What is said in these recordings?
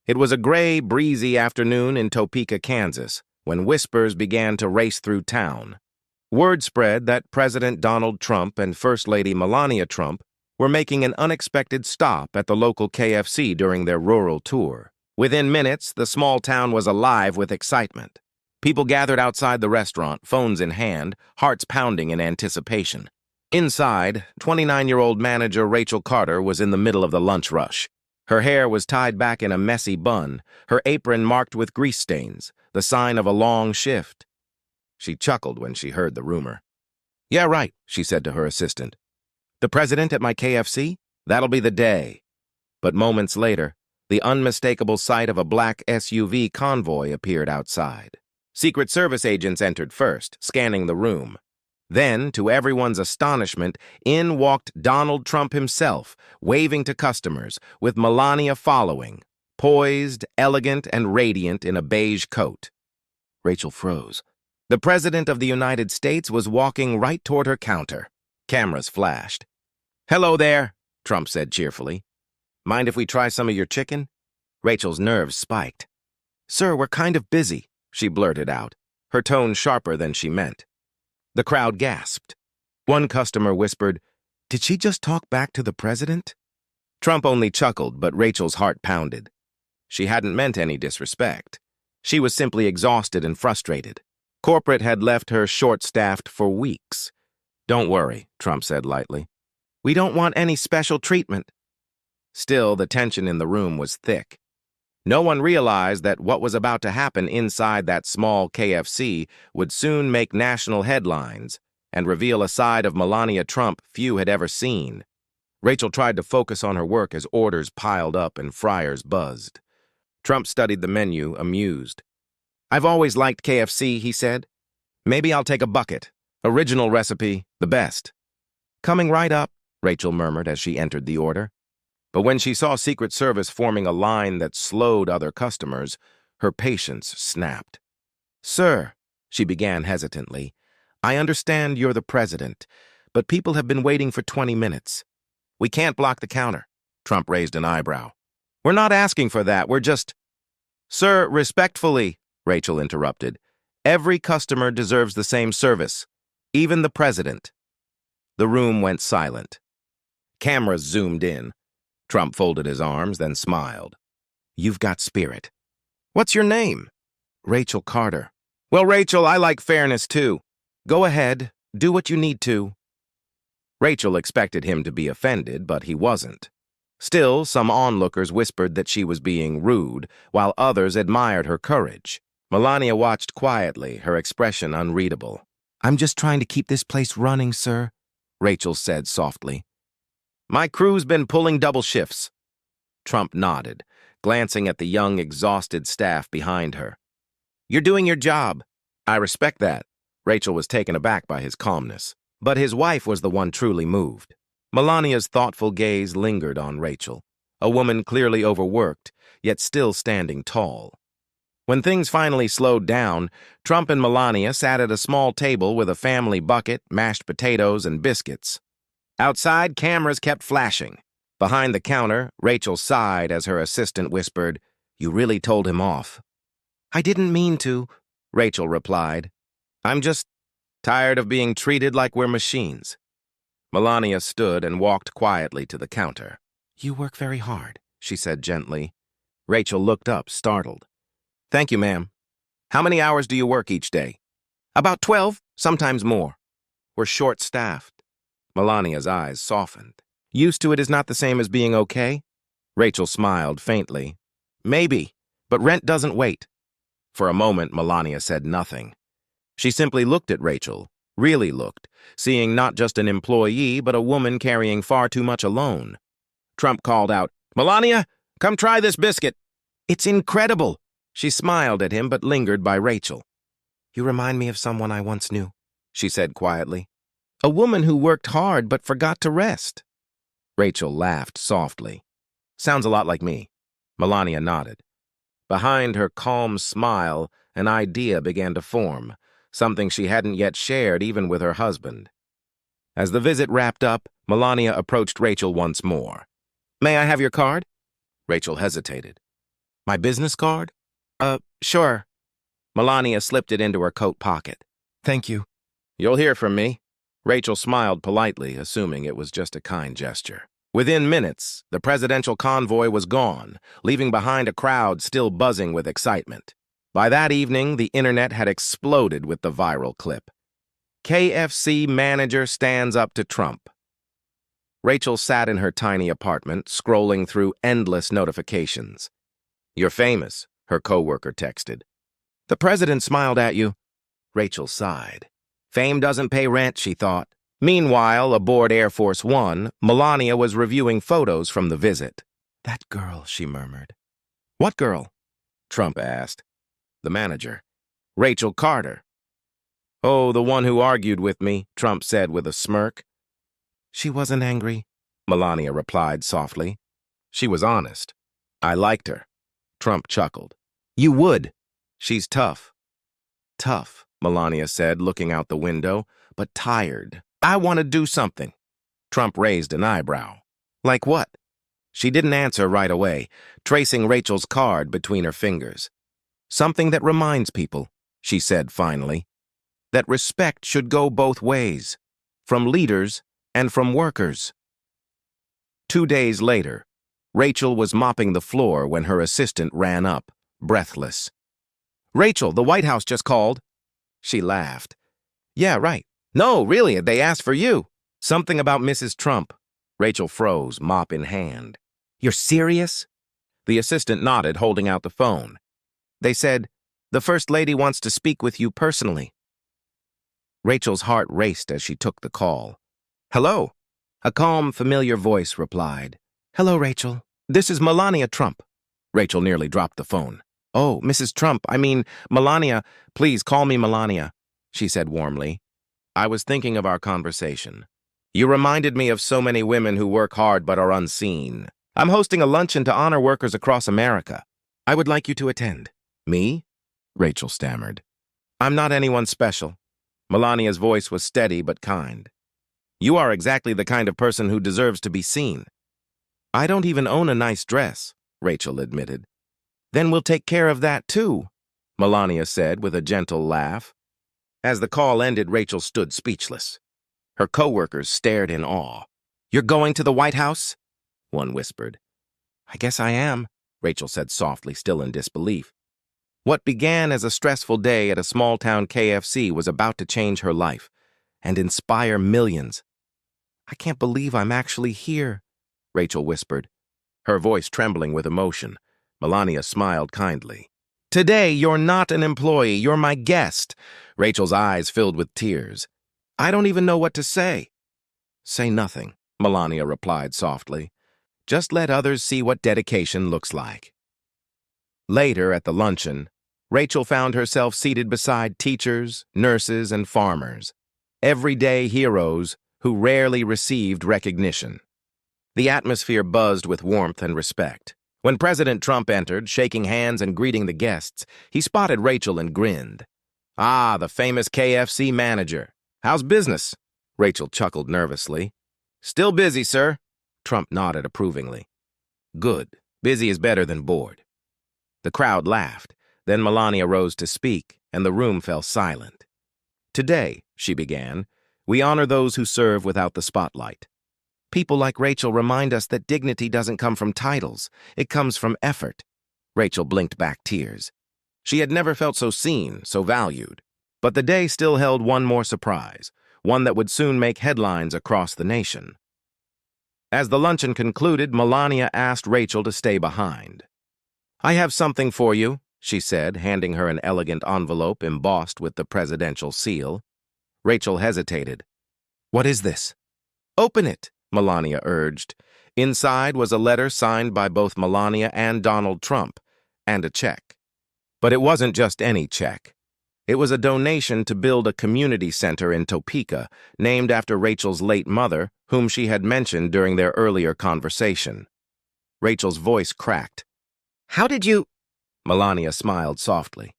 It was a gray, breezy afternoon in Topeka, Kansas, when whispers began to race through town. Word spread that President Donald Trump and First Lady Melania Trump were making an unexpected stop at the local KFC during their rural tour. Within minutes, the small town was alive with excitement. People gathered outside the restaurant, phones in hand, hearts pounding in anticipation. Inside, 29-year-old manager Rachel Carter was in the middle of the lunch rush. Her hair was tied back in a messy bun, her apron marked with grease stains, the sign of a long shift. She chuckled when she heard the rumor. "Yeah, right," she said to her assistant. "The president at my KFC? That'll be the day." But moments later, the unmistakable sight of a black SUV convoy appeared outside. Secret Service agents entered first, scanning the room. Then, to everyone's astonishment, in walked Donald Trump himself, waving to customers, with Melania following, poised, elegant, and radiant in a beige coat. Rachel froze. The President of the United States was walking right toward her counter. Cameras flashed. "Hello there," Trump said cheerfully. "Mind if we try some of your chicken?" Rachel's nerves spiked. "Sir, we're kind of busy," she blurted out, her tone sharper than she meant. The crowd gasped. One customer whispered, "Did she just talk back to the president?" Trump only chuckled, but Rachel's heart pounded. She hadn't meant any disrespect. She was simply exhausted and frustrated. Corporate had left her short-staffed for weeks. "Don't worry," Trump said lightly. "We don't want any special treatment." Still, the tension in the room was thick. No one realized that what was about to happen inside that small KFC would soon make national headlines and reveal a side of Melania Trump few had ever seen. Rachel tried to focus on her work as orders piled up and fryers buzzed. Trump studied the menu, amused. "I've always liked KFC," he said. "Maybe I'll take a bucket. Original recipe, the best." "Coming right up," Rachel murmured as she entered the order. But when she saw Secret Service forming a line that slowed other customers, her patience snapped. "Sir," she began hesitantly, "I understand you're the president, but people have been waiting for 20 minutes. We can't block the counter." Trump raised an eyebrow. "We're not asking for that, we're just—" "Sir, respectfully," Rachel interrupted, "every customer deserves the same service, even the president." The room went silent. Cameras zoomed in. Trump folded his arms, then smiled. "You've got spirit." "What's your name?" "Rachel Carter." "Well, Rachel, I like fairness, too. Go ahead, do what you need to." Rachel expected him to be offended, but he wasn't. Still, some onlookers whispered that she was being rude, while others admired her courage. Melania watched quietly, her expression unreadable. "I'm just trying to keep this place running, sir," Rachel said softly. "My crew's been pulling double shifts." Trump nodded, glancing at the young, exhausted staff behind her. "You're doing your job." "I respect that." Rachel was taken aback by his calmness. But his wife was the one truly moved. Melania's thoughtful gaze lingered on Rachel, a woman clearly overworked, yet still standing tall. When things finally slowed down, Trump and Melania sat at a small table with a family bucket, mashed potatoes, and biscuits. Outside, cameras kept flashing. Behind the counter, Rachel sighed as her assistant whispered, "You really told him off." "I didn't mean to," Rachel replied. "I'm just tired of being treated like we're machines." Melania stood and walked quietly to the counter. "You work very hard," she said gently. Rachel looked up, startled. "Thank you, ma'am. How many hours do you work each day?" "About 12, sometimes more. We're short-staffed." Melania's eyes softened. "Used to it is not the same as being okay?" Rachel smiled faintly. "Maybe, but rent doesn't wait." For a moment, Melania said nothing. She simply looked at Rachel, really looked, seeing not just an employee, but a woman carrying far too much alone. Trump called out, "Melania, come try this biscuit." "It's incredible." She smiled at him, but lingered by Rachel. "You remind me of someone I once knew," she said quietly. "A woman who worked hard but forgot to rest." Rachel laughed softly. "Sounds a lot like me." Melania nodded. Behind her calm smile, an idea began to form, something she hadn't yet shared even with her husband. As the visit wrapped up, Melania approached Rachel once more. "May I have your card?" Rachel hesitated. My business card? Sure. Melania slipped it into her coat pocket. Thank you. You'll hear from me. Rachel smiled politely, assuming it was just a kind gesture. Within minutes, the presidential convoy was gone, leaving behind a crowd still buzzing with excitement. By that evening, the internet had exploded with the viral clip. KFC manager stands up to Trump. Rachel sat in her tiny apartment, scrolling through endless notifications. You're famous, her coworker texted. The president smiled at you. Rachel sighed. Fame doesn't pay rent, she thought. Meanwhile, aboard Air Force One, Melania was reviewing photos from the visit. That girl, she murmured. What girl? Trump asked. The manager. Rachel Carter. Oh, the one who argued with me, Trump said with a smirk. She wasn't angry, Melania replied softly. She was honest. I liked her. Trump chuckled. You would. She's tough. Tough, Melania said, looking out the window, but tired. I want to do something. Trump raised an eyebrow. Like what? She didn't answer right away, tracing Rachel's card between her fingers. Something that reminds people, she said finally, that respect should go both ways, from leaders and from workers. 2 days later, Rachel was mopping the floor when her assistant ran up, breathless. Rachel, the White House just called. She laughed. Yeah, right. No, really, they asked for you. Something about Mrs. Trump. Rachel froze, mop in hand. You're serious? The assistant nodded, holding out the phone. They said, the First Lady wants to speak with you personally. Rachel's heart raced as she took the call. Hello? A calm, familiar voice replied. Hello, Rachel. This is Melania Trump. Rachel nearly dropped the phone. Oh, Mrs. Trump, Melania. Please call me Melania, she said warmly. I was thinking of our conversation. You reminded me of so many women who work hard but are unseen. I'm hosting a luncheon to honor workers across America. I would like you to attend. Me? Rachel stammered. I'm not anyone special. Melania's voice was steady but kind. You are exactly the kind of person who deserves to be seen. I don't even own a nice dress, Rachel admitted. Then we'll take care of that too, Melania said with a gentle laugh. As the call ended, Rachel stood speechless. Her coworkers stared in awe. You're going to the White House? One whispered. I guess I am, Rachel said softly, still in disbelief. What began as a stressful day at a small-town KFC was about to change her life and inspire millions. I can't believe I'm actually here, Rachel whispered, her voice trembling with emotion. Melania smiled kindly. Today, you're not an employee, you're my guest. Rachel's eyes filled with tears. I don't even know what to say. Say nothing, Melania replied softly. Just let others see what dedication looks like. Later at the luncheon, Rachel found herself seated beside teachers, nurses, and farmers, everyday heroes who rarely received recognition. The atmosphere buzzed with warmth and respect. When President Trump entered, shaking hands and greeting the guests, he spotted Rachel and grinned. Ah, the famous KFC manager. How's business? Rachel chuckled nervously. Still busy, sir. Trump nodded approvingly. Good. Busy is better than bored. The crowd laughed. Then Melania rose to speak, and the room fell silent. Today, she began, we honor those who serve without the spotlight. People like Rachel remind us that dignity doesn't come from titles. It comes from effort. Rachel blinked back tears. She had never felt so seen, so valued. But the day still held one more surprise, one that would soon make headlines across the nation. As the luncheon concluded, Melania asked Rachel to stay behind. I have something for you, she said, handing her an elegant envelope embossed with the presidential seal. Rachel hesitated. What is this? Open it, Melania urged. Inside was a letter signed by both Melania and Donald Trump, and a check. But it wasn't just any check. It was a donation to build a community center in Topeka, named after Rachel's late mother, whom she had mentioned during their earlier conversation. Rachel's voice cracked. How did you... Melania smiled softly.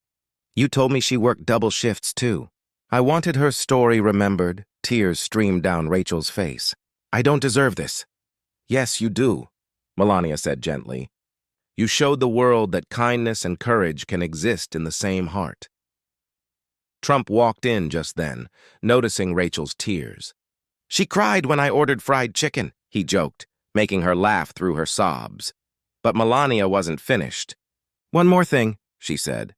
You told me she worked double shifts, too. I wanted her story remembered. Tears streamed down Rachel's face. I don't deserve this. Yes, you do, Melania said gently. You showed the world that kindness and courage can exist in the same heart. Trump walked in just then, noticing Rachel's tears. She cried when I ordered fried chicken, he joked, making her laugh through her sobs. But Melania wasn't finished. One more thing, she said.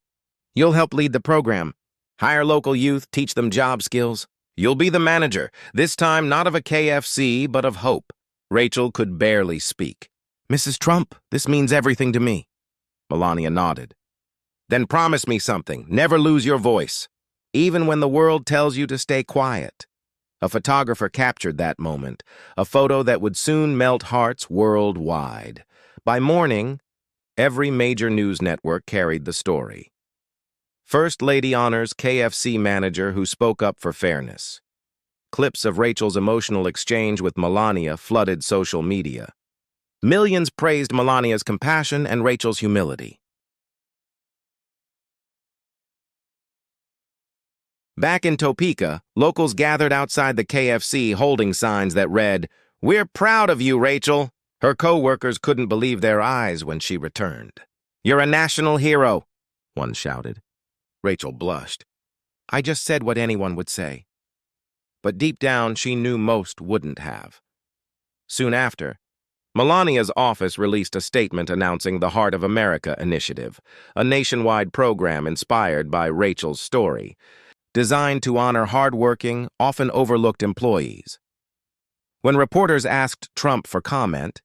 You'll help lead the program. Hire local youth, teach them job skills. You'll be the manager, this time not of a KFC, but of hope. Rachel could barely speak. Mrs. Trump, this means everything to me. Melania nodded. Then promise me something. Never lose your voice, even when the world tells you to stay quiet. A photographer captured that moment, a photo that would soon melt hearts worldwide. By morning, every major news network carried the story. First Lady honors KFC manager who spoke up for fairness. Clips of Rachel's emotional exchange with Melania flooded social media. Millions praised Melania's compassion and Rachel's humility. Back in Topeka, locals gathered outside the KFC holding signs that read, "We're proud of you, Rachel." Her co-workers couldn't believe their eyes when she returned. "You're a national hero," one shouted. Rachel blushed. "I just said what anyone would say." But deep down, she knew most wouldn't have. Soon after, Melania's office released a statement announcing the Heart of America initiative, a nationwide program inspired by Rachel's story, designed to honor hardworking, often overlooked employees. When reporters asked Trump for comment,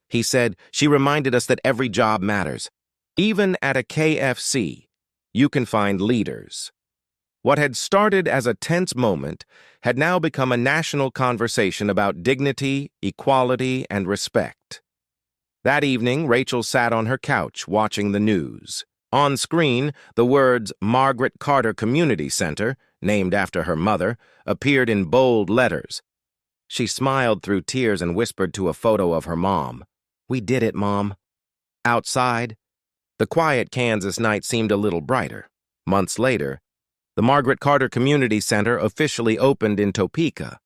he said, "She reminded us that every job matters. Even at a KFC, you can find leaders." What had started as a tense moment had now become a national conversation about dignity, equality, and respect. That evening, Rachel sat on her couch watching the news. On screen, the words Margaret Carter Community Center, named after her mother, appeared in bold letters. She smiled through tears and whispered to a photo of her mom, "We did it, Mom." Outside, the quiet Kansas night seemed a little brighter. Months later, the Margaret Carter Community Center officially opened in Topeka,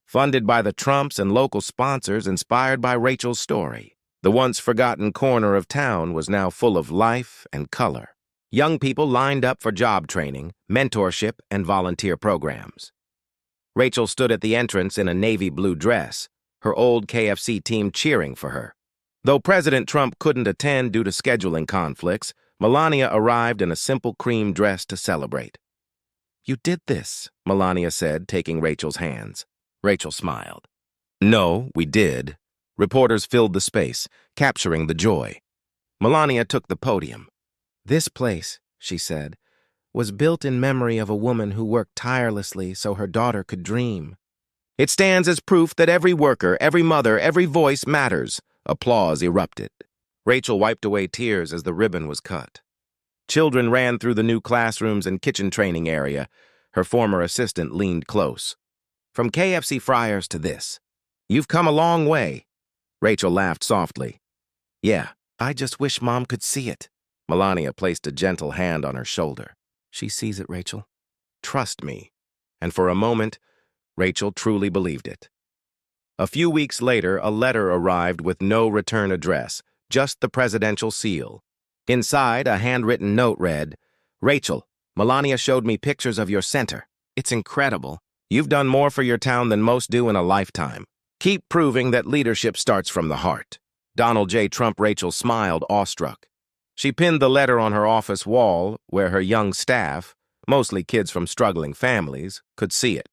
funded by the Trumps and local sponsors inspired by Rachel's story. The once forgotten corner of town was now full of life and color. Young people lined up for job training, mentorship, and volunteer programs. Rachel stood at the entrance in a navy blue dress, her old KFC team cheering for her. Though President Trump couldn't attend due to scheduling conflicts, Melania arrived in a simple cream dress to celebrate. "You did this," Melania said, taking Rachel's hands. Rachel smiled. "No, we did." Reporters filled the space, capturing the joy. Melania took the podium. "This place," she said, "was built in memory of a woman who worked tirelessly so her daughter could dream. It stands as proof that every worker, every mother, every voice matters." Applause erupted. Rachel wiped away tears as the ribbon was cut. Children ran through the new classrooms and kitchen training area. Her former assistant leaned close. "From KFC fryers to this. You've come a long way." Rachel laughed softly. "Yeah, I just wish Mom could see it." Melania placed a gentle hand on her shoulder. "She sees it, Rachel. Trust me." And for a moment, Rachel truly believed it. A few weeks later, a letter arrived with no return address, just the presidential seal. Inside, a handwritten note read, "Rachel, Melania showed me pictures of your center. It's incredible. You've done more for your town than most do in a lifetime. Keep proving that leadership starts from the heart." Donald J. Trump. Rachel smiled, awestruck. She pinned the letter on her office wall where her young staff, mostly kids from struggling families, could see it.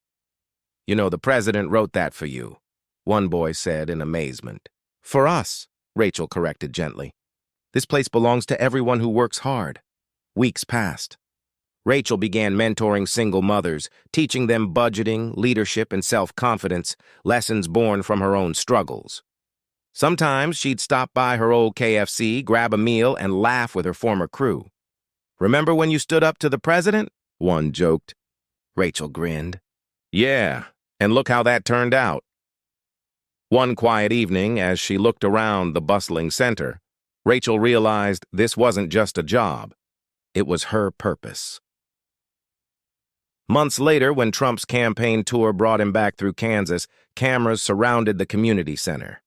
"You know, the president wrote that for you," one boy said in amazement. "For us," Rachel corrected gently. "This place belongs to everyone who works hard." Weeks passed. Rachel began mentoring single mothers, teaching them budgeting, leadership, and self-confidence, lessons born from her own struggles. Sometimes she'd stop by her old KFC, grab a meal, and laugh with her former crew. "Remember when you stood up to the president?" one joked. Rachel grinned. "Yeah, and look how that turned out." One quiet evening, as she looked around the bustling center, Rachel realized this wasn't just a job. It was her purpose. Months later, when Trump's campaign tour brought him back through Kansas, cameras surrounded the community center.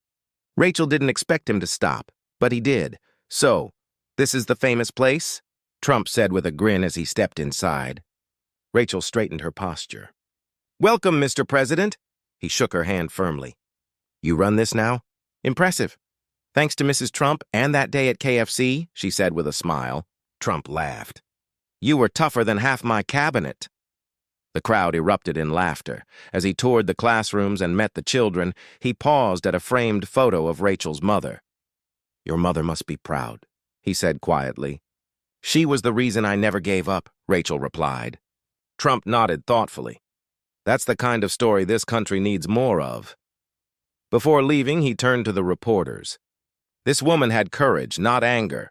Rachel didn't expect him to stop, but he did, "So, this is the famous place?" Trump said with a grin as he stepped inside. Rachel straightened her posture. "Welcome, Mr. President." He shook her hand firmly. "You run this now?" "Impressive. Thanks to Mrs. Trump and that day at KFC," she said with a smile. Trump laughed. "You were tougher than half my cabinet." The crowd erupted in laughter. As he toured the classrooms and met the children, he paused at a framed photo of Rachel's mother. "Your mother must be proud," he said quietly. "She was the reason I never gave up," Rachel replied. Trump nodded thoughtfully. "That's the kind of story this country needs more of." Before leaving, he turned to the reporters. This woman had courage, not anger.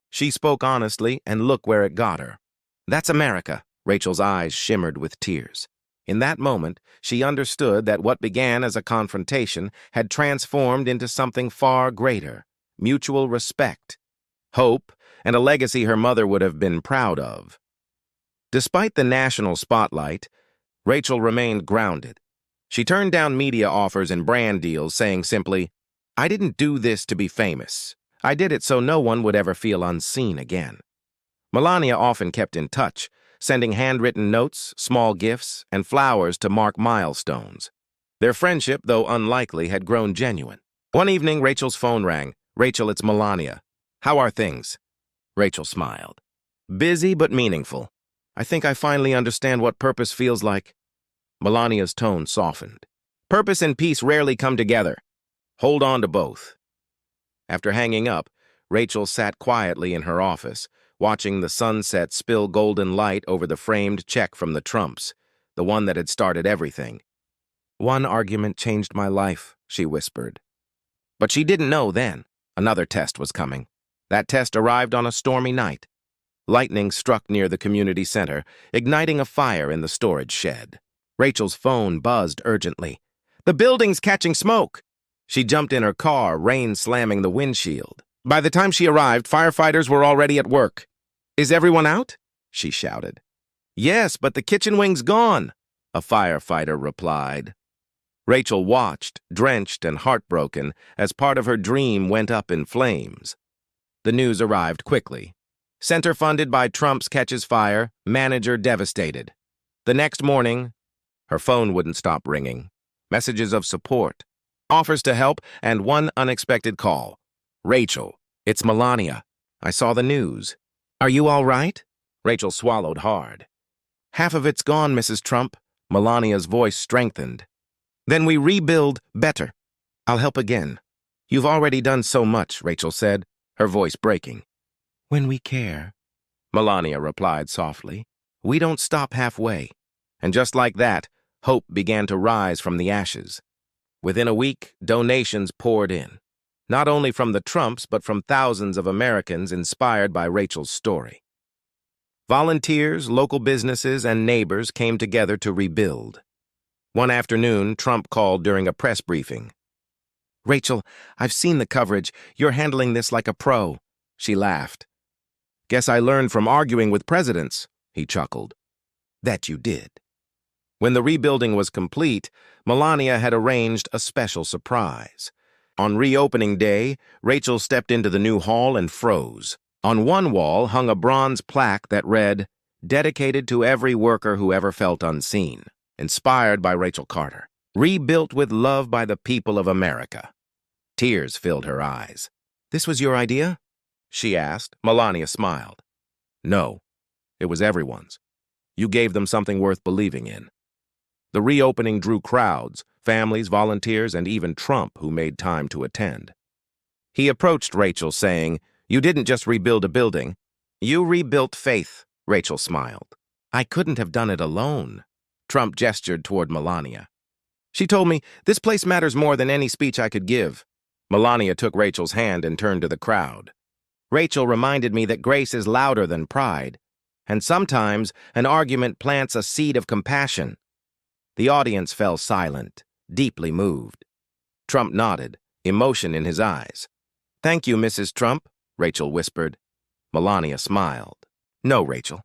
She spoke honestly, and look where it got her. "That's America." Rachel's eyes shimmered with tears. In that moment, she understood that what began as a confrontation had transformed into something far greater: mutual respect, hope, and a legacy her mother would have been proud of. Despite the national spotlight, Rachel remained grounded. She turned down media offers and brand deals, saying simply, "I didn't do this to be famous. I did it so no one would ever feel unseen again." Melania often kept in touch, sending handwritten notes, small gifts, and flowers to mark milestones. Their friendship, though unlikely, had grown genuine. One evening, Rachel's phone rang. "Rachel, it's Melania. How are things?" Rachel smiled. "Busy but meaningful. I think I finally understand what purpose feels like." Melania's tone softened. "Purpose and peace rarely come together. Hold on to both." After hanging up, Rachel sat quietly in her office, watching the sunset spill golden light over the framed check from the Trumps, the one that had started everything. "One argument changed my life," she whispered. But she didn't know then. Another test was coming. That test arrived on a stormy night. Lightning struck near the community center, igniting a fire in the storage shed. Rachel's phone buzzed urgently. "The building's catching smoke!" She jumped in her car, rain slamming the windshield. By the time she arrived, firefighters were already at work. "Is everyone out?" she shouted. "Yes, but the kitchen wing's gone," a firefighter replied. Rachel watched, drenched and heartbroken, as part of her dream went up in flames. The news arrived quickly. Center funded by Trump's catches fire, manager devastated. The next morning, her phone wouldn't stop ringing. Messages of support, offers to help, and one unexpected call. "Rachel, it's Melania. I saw the news. Are you all right?" Rachel swallowed hard. "Half of it's gone, Mrs. Trump." Melania's voice strengthened. "Then we rebuild better. I'll help again." "You've already done so much," Rachel said, her voice breaking. "When we care," Melania replied softly, "we don't stop halfway." And just like that, hope began to rise from the ashes. Within a week, donations poured in. Not only from the Trumps, but from thousands of Americans inspired by Rachel's story. Volunteers, local businesses, and neighbors came together to rebuild. One afternoon, Trump called during a press briefing. "Rachel, I've seen the coverage. You're handling this like a pro." She laughed. "Guess I learned from arguing with presidents," he chuckled. "That you did." When the rebuilding was complete, Melania had arranged a special surprise. On reopening day, Rachel stepped into the new hall and froze. On one wall hung a bronze plaque that read, "Dedicated to every worker who ever felt unseen," inspired by Rachel Carter. "Rebuilt with love by the people of America." Tears filled her eyes. "This was your idea?" she asked. Melania smiled. "No, it was everyone's. You gave them something worth believing in." The reopening drew crowds, families, volunteers, and even Trump, who made time to attend. He approached Rachel, saying, "You didn't just rebuild a building. You rebuilt faith," Rachel smiled. "I couldn't have done it alone." Trump gestured toward Melania. "She told me, this place matters more than any speech I could give." Melania took Rachel's hand and turned to the crowd. "Rachel reminded me that grace is louder than pride, and sometimes an argument plants a seed of compassion." The audience fell silent, deeply moved. Trump nodded, emotion in his eyes. "Thank you, Mrs. Trump," Rachel whispered. Melania smiled. "No, Rachel.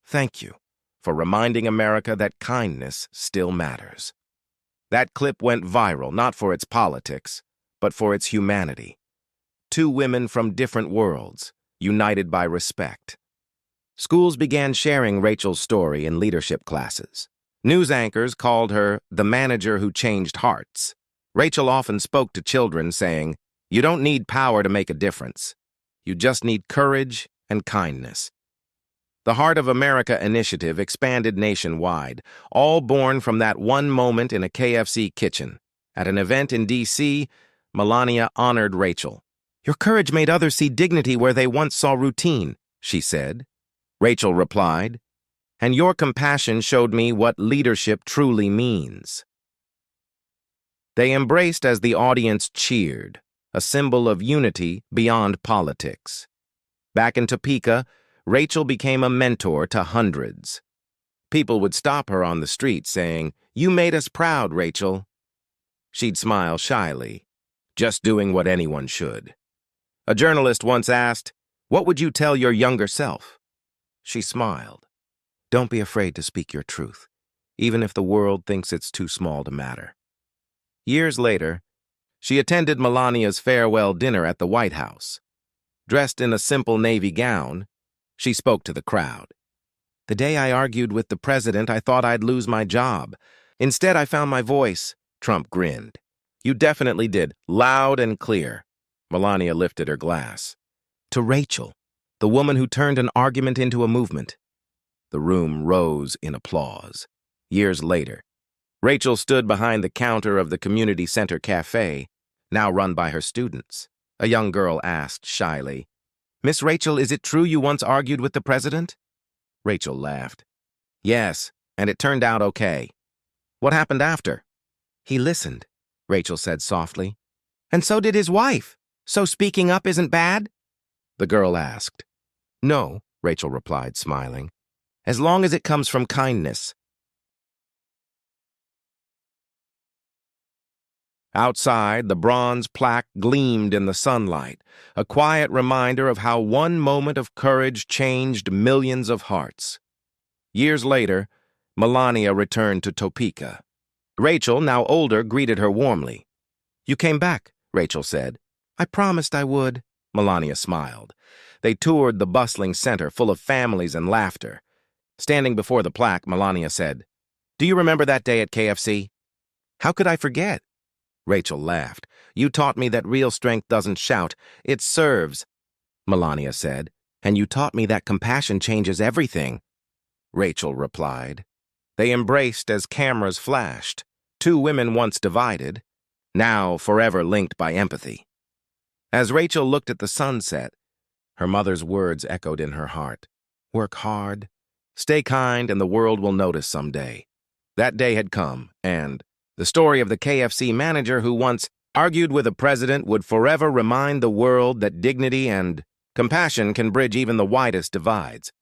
Thank you for reminding America that kindness still matters." That clip went viral, not for its politics, but for its humanity. two women from different worlds, united by respect. Schools began sharing Rachel's story in leadership classes. News anchors called her the manager who changed hearts. Rachel often spoke to children saying, "You don't need power to make a difference. You just need courage and kindness." The Heart of America initiative expanded nationwide, all born from that one moment in a KFC kitchen. At an event in D.C., Melania honored Rachel. "Your courage made others see dignity where they once saw routine," she said. Rachel replied, "And your compassion showed me what leadership truly means." They embraced as the audience cheered, a symbol of unity beyond politics. Back in Topeka, Rachel became a mentor to hundreds. People would stop her on the street saying, "You made us proud, Rachel." She'd smile shyly, just doing what anyone should. A journalist once asked, "What would you tell your younger self?" She smiled. "Don't be afraid to speak your truth, even if the world thinks it's too small to matter." Years later, she attended Melania's farewell dinner at the White House. Dressed in a simple navy gown, she spoke to the crowd. "The day I argued with the president, I thought I'd lose my job. Instead, I found my voice." Trump grinned. "You definitely did, loud and clear." Melania lifted her glass. "To Rachel, the woman who turned an argument into a movement." The room rose in applause. Years later, Rachel stood behind the counter of the community center cafe, now run by her students. A young girl asked shyly, "Miss Rachel, is it true you once argued with the president?" Rachel laughed. "Yes, and it turned out okay." "What happened after?" "He listened," Rachel said softly. "And so did his wife. So speaking up isn't bad?" the girl asked. "No," Rachel replied, smiling, "as long as it comes from kindness." Outside, the bronze plaque gleamed in the sunlight, a quiet reminder of how one moment of courage changed millions of hearts. Years later, Melania returned to Topeka. Rachel, now older, greeted her warmly. "You came back," Rachel said. "I promised I would." Melania smiled. They toured the bustling center, full of families and laughter. Standing before the plaque, Melania said, "Do you remember that day at KFC?" "How could I forget?" Rachel laughed. "You taught me that real strength doesn't shout, it serves," Melania said. "And you taught me that compassion changes everything," Rachel replied. They embraced as cameras flashed, two women once divided, now forever linked by empathy. As Rachel looked at the sunset, her mother's words echoed in her heart. "Work hard, stay kind, and the world will notice someday." That day had come, and the story of the KFC manager who once argued with a president would forever remind the world that dignity and compassion can bridge even the widest divides.